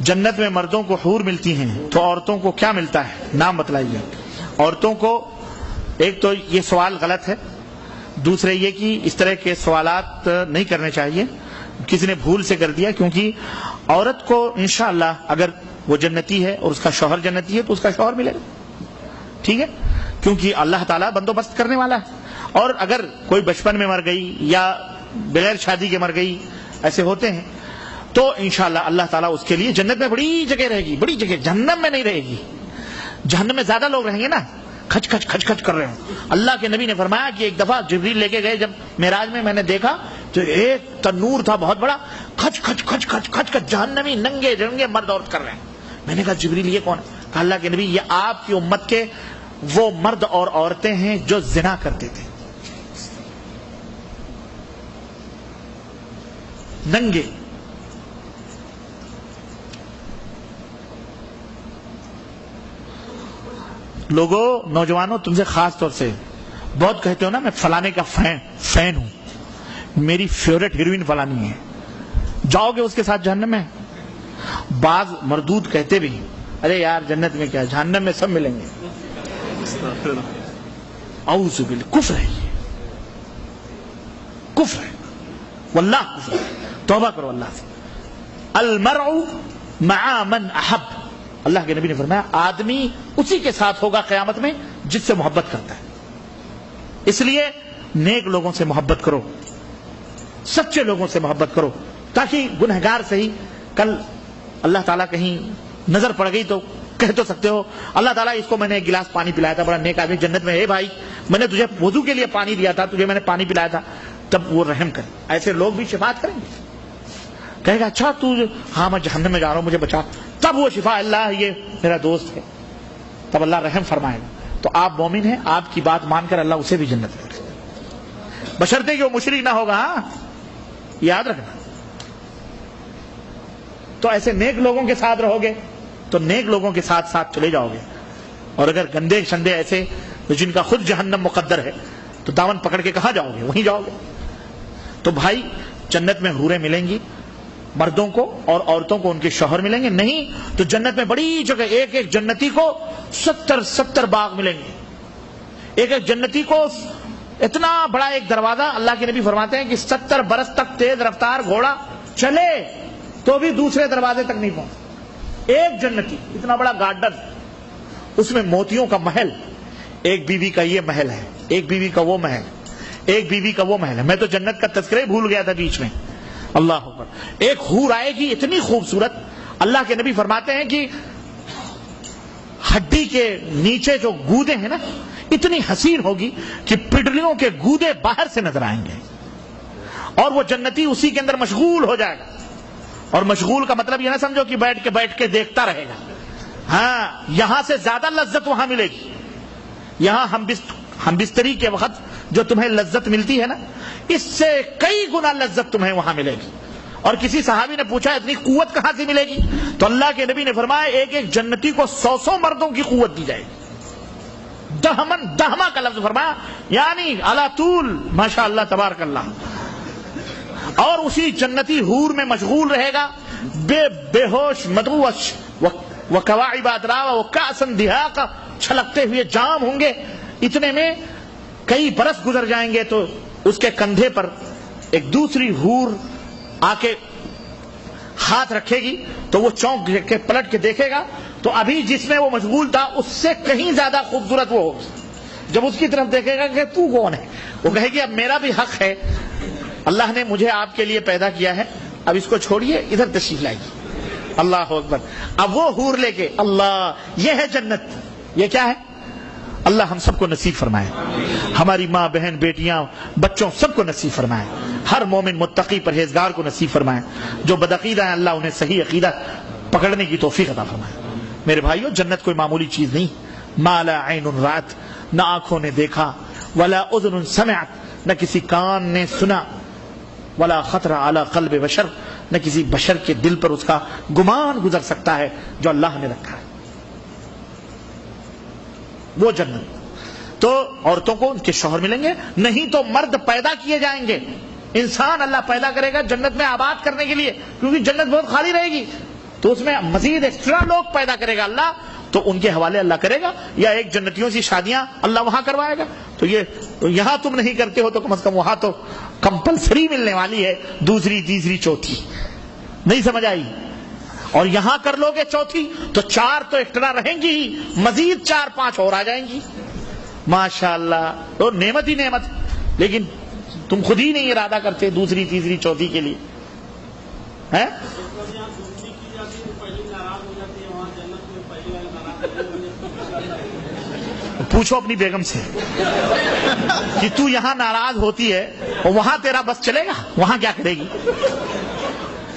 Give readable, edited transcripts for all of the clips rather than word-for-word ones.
جنت میں مردوں کو حور ملتی ہیں تو عورتوں کو کیا ملتا ہے؟ نام بتلائیے۔ عورتوں کو ایک تو یہ سوال غلط ہے، دوسرے یہ کہ اس طرح کے سوالات نہیں کرنے چاہیے، کسی نے بھول سے کر دیا، کیونکہ عورت کو انشاءاللہ اگر وہ جنتی ہے اور اس کا شوہر جنتی ہے تو اس کا شوہر ملے گا، ٹھیک ہے، کیونکہ اللہ تعالیٰ بندوبست کرنے والا ہے۔ اور اگر کوئی بچپن میں مر گئی یا بغیر شادی کے مر گئی، ایسے ہوتے ہیں، تو انشاءاللہ اللہ تعالیٰ اس کے لیے جنت میں بڑی جگہ رہے گی، بڑی جگہ، جہنم میں نہیں رہے گی۔ جہنم میں زیادہ لوگ رہیں گے نا، کھچ کھچ کھچ کھچ کر رہے ہیں۔ اللہ کے نبی نے فرمایا کہ ایک دفعہ جبریل لے کے گئے جب معراج میں نے دیکھا تو ایک تنور تھا بہت بڑا، کھچ کھچ کھچ کھچ کھچ کھچ جہنمی ننگے رنگے مرد عورت کر رہے ہیں۔ میں نے کہا جبریل یہ کون ہے؟ کہا اللہ کے نبی یہ آپ کی امت کے وہ مرد اور عورتیں ہیں جو زنا کرتے تھے، ننگے۔ لوگوں، نوجوانوں، تم سے خاص طور سے بہت کہتے ہو نا میں فلانے کا فین ہوں، میری فیورٹ ہیروئن فلانی ہے، جاؤ گے اس کے ساتھ جہنم میں؟ بعض مردود کہتے بھی ارے یار جنت میں کیا، جہنم میں سب ملیں گے۔ اعوذ باللہ، کفر ہے، یہ کفر ہے، واللہ کفر ہے، توبہ کرو اللہ سے۔ المرء مع من احب، اللہ کے نبی نے فرمایا آدمی اسی کے ساتھ ہوگا قیامت میں جس سے محبت کرتا ہے۔ اس لیے نیک لوگوں سے محبت کرو، سچے لوگوں سے محبت کرو، تاکہ گنہگار سے ہی کل اللہ تعالیٰ کہیں نظر پڑ گئی تو کہہ تو سکتے ہو اللہ تعالیٰ اس کو میں نے ایک گلاس پانی پلایا تھا، بڑا نیک آدمی جنت میں ہے بھائی، میں نے تجھے وضو کے لیے پانی دیا تھا، تجھے میں نے پانی پلایا تھا، تب وہ رحم کرے۔ ایسے لوگ بھی شفاعت کریں گے، کہے گا اچھا تو ہاں میں جہنم میں جا رہا ہوں مجھے بچا، تب وہ شفا اللہ یہ میرا دوست ہے، تب اللہ رحم فرمائے گا۔ تو آپ مومن ہیں، آپ کی بات مان کر اللہ اسے بھی جنت میں رکھے، بشرطے کہ وہ مشرک نہ ہوگا، ہاں یاد رکھنا۔ تو ایسے نیک لوگوں کے ساتھ رہو گے تو نیک لوگوں کے ساتھ ساتھ چلے جاؤ گے، اور اگر گندے شندے ایسے جن کا خود جہنم مقدر ہے تو دامن پکڑ کے کہاں جاؤ گے؟ وہیں جاؤ گے۔ تو بھائی جنت میں حوریں ملیں گی مردوں کو، اور عورتوں کو ان کے شوہر ملیں گے، نہیں تو جنت میں بڑی جگہ ایک ایک جنتی کو 70 باغ ملیں گے، ایک ایک جنتی کو اتنا بڑا ایک دروازہ۔ اللہ کے نبی فرماتے ہیں کہ 70 برس تک تیز رفتار گھوڑا چلے تو بھی دوسرے دروازے تک نہیں پہنچ، ایک جنتی اتنا بڑا گارڈن، اس میں موتیوں کا محل، ایک بیوی کا یہ محل ہے، ایک بیوی کا وہ محل، ایک بیوی کا وہ محل ہے۔ میں تو جنت کا تذکرہ بھول گیا تھا بیچ میں، اللہ اکبر۔ ایک حور آئے گی اتنی خوبصورت، اللہ کے نبی فرماتے ہیں کہ ہڈی کے نیچے جو گودے ہیں نا اتنی حسین ہوگی کہ پڈلیوں کے گودے باہر سے نظر آئیں گے، اور وہ جنتی اسی کے اندر مشغول ہو جائے گا۔ اور مشغول کا مطلب یہ نہ سمجھو کہ بیٹھ کے دیکھتا رہے گا، ہاں یہاں سے زیادہ لذت وہاں ملے گی۔ یہاں ہم بستری کے وقت جو تمہیں لذت ملتی ہے نا، اس سے کئی گنا لذت تمہیں وہاں ملے گی۔ اور کسی صحابی نے پوچھا اتنی قوت کہاں سے ملے گی؟ تو اللہ کے نبی نے فرمایا ایک ایک جنتی کو 100 مردوں کی قوت دی جائے گی۔ دہما کا لفظ فرمایا، یعنی علی طول، ماشاء اللہ تبارک اللہ۔ اور اسی جنتی حور میں مشغول رہے گا، بے ہوش مدغوش وکواعب اترابا وکأسا دہاقا، چھلکتے ہوئے جام ہوں گے۔ اتنے میں کئی برس گزر جائیں گے تو اس کے کندھے پر ایک دوسری حور آ کے ہاتھ رکھے گی تو وہ چونک کے پلٹ کے دیکھے گا تو ابھی جس میں وہ مشغول تھا اس سے کہیں زیادہ خوبصورت وہ ہوگی۔ جب اس کی طرف دیکھے گا کہ تو کون ہے، وہ کہے گی اب میرا بھی حق ہے، اللہ نے مجھے آپ کے لیے پیدا کیا ہے، اب اس کو چھوڑیے ادھر تشریف لائیے۔ اللہ اکبر۔ اب وہ حور لے کے، اللہ یہ ہے جنت۔ یہ کیا ہے؟ اللہ ہم سب کو نصیب فرمائے، ہماری ماں بہن بیٹیاں بچوں سب کو نصیب فرمائے، ہر مومن متقی پرہیزگار کو نصیب فرمائے، جو بدعقیدہ ہیں اللہ انہیں صحیح عقیدہ پکڑنے کی توفیق عطا فرمائے۔ میرے بھائیو جنت کوئی معمولی چیز نہیں، ما لا عین رأت، نہ آنکھوں نے دیکھا، ولا اذن سمعت، نہ کسی کان نے سنا، ولا خطر علی قلب بشر، نہ کسی بشر کے دل پر اس کا گمان گزر سکتا ہے جو اللہ نے رکھا ہے۔ وہ جنت تو عورتوں کو ان کے شوہر ملیں گے، نہیں تو مرد پیدا کیے جائیں گے، انسان اللہ پیدا کرے گا جنت میں آباد کرنے کے لیے، کیونکہ جنت بہت خالی رہے گی تو اس میں مزید ایکسٹرا لوگ پیدا کرے گا اللہ، تو ان کے حوالے اللہ کرے گا، یا ایک جنتیوں سے شادیاں اللہ وہاں کروائے گا. تو یہ یہاں تم نہیں کرتے ہو تو کم از کم وہاں تو کمپلسری ملنے والی ہے دوسری تیسری چوتھی. نہیں سمجھ آئی؟ اور یہاں کر لو گے چوتھی تو 4 تو ایکسٹرا رہیں گی ہی، مزید 4-5 اور آ جائیں گی. ماشاءاللہ، تو نعمت ہی نعمت. لیکن تم خود ہی نہیں ارادہ کرتے دوسری تیسری چوتھی کے لیے. ہے پوچھو اپنی بیگم سے کہ تو یہاں ناراض ہوتی ہے اور وہاں تیرا بس چلے گا، وہاں کیا کرے گی؟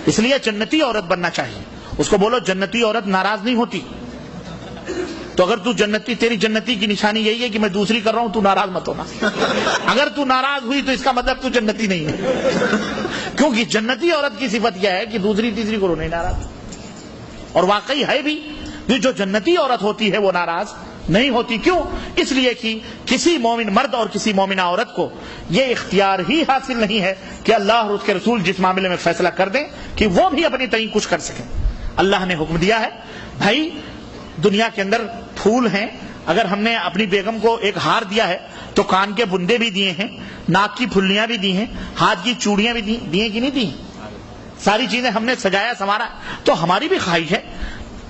اس لیے جنتی عورت بننا چاہیے. اس کو بولو جنتی عورت ناراض نہیں ہوتی. تو اگر تو جنتی، تیری جنتی کی نشانی یہی ہے کہ میں دوسری کر رہا ہوں، تو ناراض مت ہونا. اگر تو ناراض ہوئی تو اس کا مطلب تو جنتی نہیں ہے. کیونکہ جنتی عورت کی صفت یہ ہے کہ دوسری تیسری کو نہیں ناراض. اور واقعی ہے بھی، جو جنتی عورت ہوتی ہے وہ ناراض نہیں ہوتی. کیوں؟ اس لیے کہ کسی مومن مرد اور کسی مومنہ عورت کو یہ اختیار ہی حاصل نہیں ہے کہ اللہ اور اس کے رسول جس معاملے میں فیصلہ کر دیں کہ وہ بھی اپنی تئیں کچھ کر سکیں. اللہ نے حکم دیا ہے بھائی دنیا کے اندر پھول ہیں، اگر ہم نے اپنی بیگم کو ایک ہار دیا ہے تو کان کے بندے بھی دیے ہیں، ناک کی پھلیاں بھی دی ہیں، ہاتھ کی چوڑیاں بھی دی ہیں کہ نہیں دی؟ ساری چیزیں ہم نے سجایا سنوارا. تو ہماری بھی خواہش ہے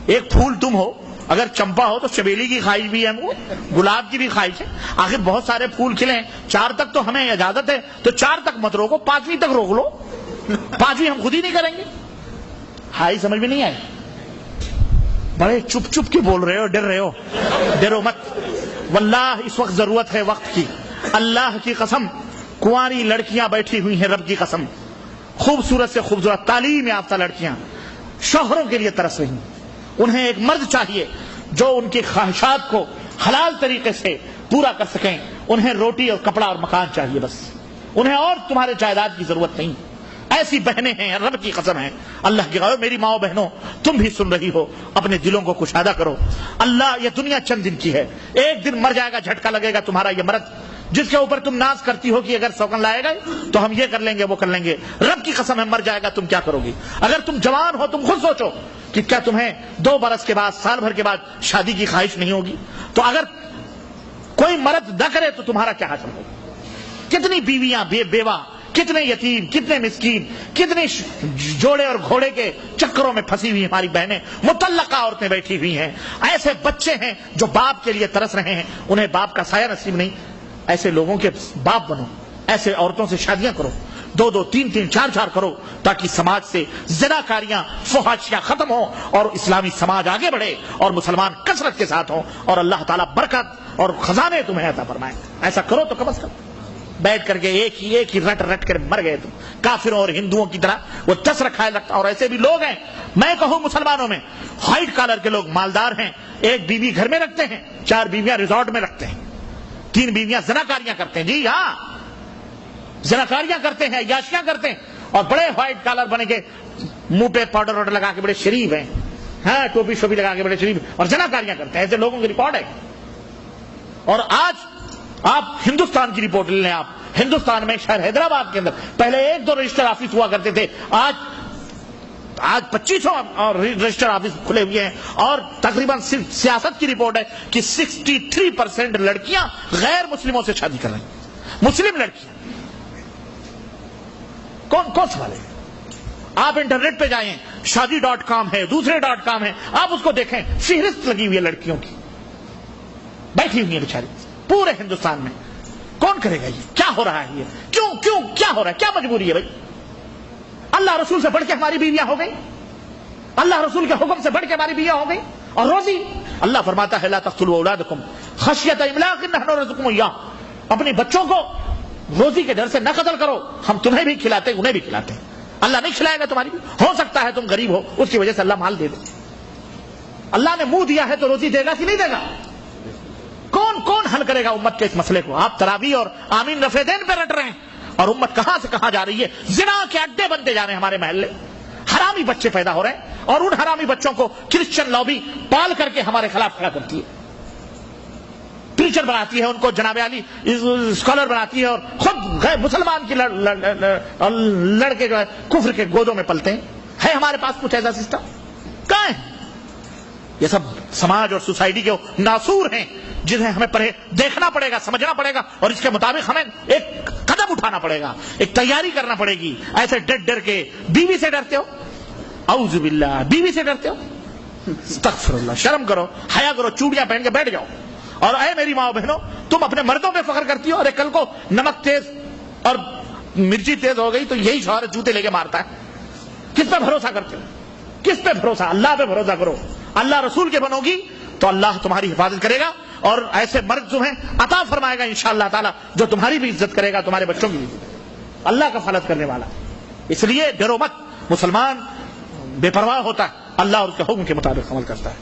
ایک پھول تم ہو، اگر چمپا ہو تو چمیلی کی خواہش بھی ہے ہم کو، گلاب کی بھی خواہش ہے. آخر بہت سارے پھول کھلے ہیں، 4 تک تو ہمیں اجازت ہے، تو 4 تک مت روکو، 5ویں تک روک لو. 5ویں ہم خود ہی نہیں کریں گے. ہائی سمجھ میں نہیں آئی؟ بڑے چپ چپ کے بول رہے ہو، ڈر رہے ہو. ڈرو مت، واللہ اس وقت ضرورت ہے وقت کی. اللہ کی قسم کنواری لڑکیاں بیٹھی ہوئی ہیں، رب کی قسم خوبصورت سے خوبصورت تعلیم یافتہ لڑکیاں شوہروں کے لیے ترس رہی ہیں. انہیں ایک مرد چاہیے جو ان کی خواہشات کو حلال طریقے سے پورا کر سکیں. انہیں روٹی اور کپڑا اور مکان چاہیے بس. انہیں اور تمہارے جائیداد کی ضرورت نہیں. ایسی بہنیں ہیں، رب کی قسم ہے، اللہ کی قسم. میری ماؤں بہنوں تم بھی سن رہی ہو، اپنے دلوں کو کشادہ کرو. اللہ، یہ دنیا چند دن کی ہے، ایک دن مر جائے گا، جھٹکا لگے گا تمہارا یہ مرد جس کے اوپر تم ناز کرتی ہو کہ اگر سوگن لائے گا تو ہم یہ کر لیں گے وہ کر لیں گے. رب کی قسم ہے مر جائے گا، تم کیا کرو گی؟ اگر تم جوان ہو تم خود سوچو کہ کیا تمہیں 2 برس کے بعد، سال بھر کے بعد شادی کی خواہش نہیں ہوگی؟ تو اگر کوئی مرد نہ کرے تو تمہارا کیا حاصل ہوگا؟ کتنی بیویاں بیوہ، کتنے یتیم، کتنے مسکین، کتنے جوڑے اور گھوڑے کے چکروں میں پھنسی ہوئی ہماری بہنیں، مطلقہ عورتیں بیٹھی ہوئی ہیں. ایسے بچے ہیں جو باپ کے لیے ترس رہے ہیں، انہیں باپ کا سایہ نصیب نہیں. ایسے لوگوں کے باپ بنو، ایسے عورتوں سے شادیاں کرو، 2-2 3-3 4-4 کرو، تاکہ سماج سے زناکاریاں، فحاشیاں ختم ہوں اور اسلامی سماج آگے بڑھے اور مسلمان کثرت کے ساتھ ہوں اور اللہ تعالیٰ برکت اور خزانے تمہیں عطا فرمائے. ایسا کرو تو کم از کم. بیٹھ کر کے ایک ہی رٹ کر مر گئے تم کافروں اور ہندوؤں کی طرح. وہ 10 رکھائے لگتا. اور ایسے بھی لوگ ہیں، میں کہوں مسلمانوں میں وائٹ کالر کے لوگ مالدار ہیں، 1 بیوی گھر میں رکھتے ہیں، 4 بیویاں ریزورٹ میں رکھتے ہیں، 3 بیویاں زناکاریاں کرتے ہیں. جی ہاں، زناکاریاں کرتے ہیں، عیاشیاں کرتے ہیں، اور بڑے وائٹ کالر بنے کے منہ پہ پاؤڈر واڈر لگا کے بڑے شریف ہیں، ہاں ٹوپی شوپی لگا کے بڑے شریف، اور زناکاریاں کرتے ہیں. ایسے لوگوں کی رپورٹ ہے. اور آج آپ ہندوستان کی رپورٹ لے لیں. آپ ہندوستان میں شہر حیدرآباد کے اندر پہلے 1-2 رجسٹر آفس ہوا کرتے تھے، آج 2500 رجسٹر آفس کھلے ہوئے ہیں. اور تقریباً صرف سیاست کی رپورٹ ہے کہ 63% لڑکیاں غیر مسلموں سے شادی کر رہی ہیں. مسلم لڑکیاں کون سوالے؟ آپ انٹرنیٹ پہ جائیں، شادی.com ہے، دوسرے .com ہے، آپ اس کو دیکھیں، فہرست لگی ہوئی ہے لڑکیوں کی، بیٹھی ہوئی ہیں بیچاری پورے ہندوستان میں. کون کرے گا یہ؟ کیا ہو رہا ہے یہ؟ کیوں کیا ہو رہا ہے؟ کیا مجبوری ہے بھائی؟ اللہ رسول سے بڑھ کے ہماری بیویاں ہو گئی، اللہ رسول کے حکم سے بڑھ کے ہماری بیویاں ہو گئی. اور روزی، اللہ فرماتا ہے لا تقتلوا اولادکم خشیۃ املاق نحن نرزقکم ایاہ، اپنے بچوں کو روزی کے ڈر سے نہ قتل کرو، ہم تمہیں بھی کھلاتے انہیں بھی کھلاتے ہیں. اللہ نہیں کھلائے گا تمہاری بھی. ہو سکتا ہے تم غریب ہو، اس کی وجہ سے اللہ مال دے دے. اللہ نے منہ دیا ہے تو روزی دے گا کہ نہیں دے گا؟ کون حل کرے گا امت کے اس مسئلے کو؟ آپ تراویح اور آمین رفع دین پہ رٹ رہے ہیں، اور امت کہاں سے کہاں جا رہی ہے. زنا کے اڈے بنتے جا رہے ہیں ہمارے محلے، حرامی بچے پیدا ہو رہے ہیں، اور ان حرامی بچوں کو کرسچن لابی پال کر کے ہمارے خلاف کھڑا کرتی ہے. ٹیچر بناتی ہے ان کو، جناب علی اسکالر بناتی ہے، اور خود غیر مسلمان کی لڑکے جو ہے کفر کے گودوں میں پلتے ہیں. ہے ہمارے پاس کچھ ایسا سسٹم؟ کہاں ہیں؟ یہ سب سماج اور سوسائٹی کے ناسور ہیں جنہیں ہمیں دیکھنا پڑے گا، سمجھنا پڑے گا، اور اس کے مطابق ہمیں ایک قدم اٹھانا پڑے گا، ایک تیاری کرنا پڑے گی۔ ایسے ڈر کے بیوی سے ڈرتے ہو، اعوذ باللہ، بیوی سے ڈرتے ہو، استغفر اللہ، شرم کرو، حیا کرو، چوڑیاں پہن کے بیٹھ جاؤ۔ اور اے میری ماں بہنوں، تم اپنے مردوں پہ فخر کرتی ہو، ارے کل کو نمک تیز اور مرچی تیز ہو گئی تو یہی شوہر جوتے لے کے مارتا ہے۔ کس پہ بھروسہ کرتے ہو؟ کس پہ بھروسہ؟ اللہ پہ بھروسہ کرو۔ اللہ رسول کے بنو گی تو اللہ تمہاری حفاظت کرے گا، اور ایسے مرد جو ہیں عطا فرمائے گا انشاءاللہ تعالی، جو تمہاری بھی عزت کرے گا، تمہارے بچوں کی بھی عزت، اللہ کا کفالت کرنے والا۔ اس لیے ڈرو مت، مسلمان بے پرواہ ہوتا ہے، اللہ اور اس کے حکم کے مطابق عمل کرتا ہے۔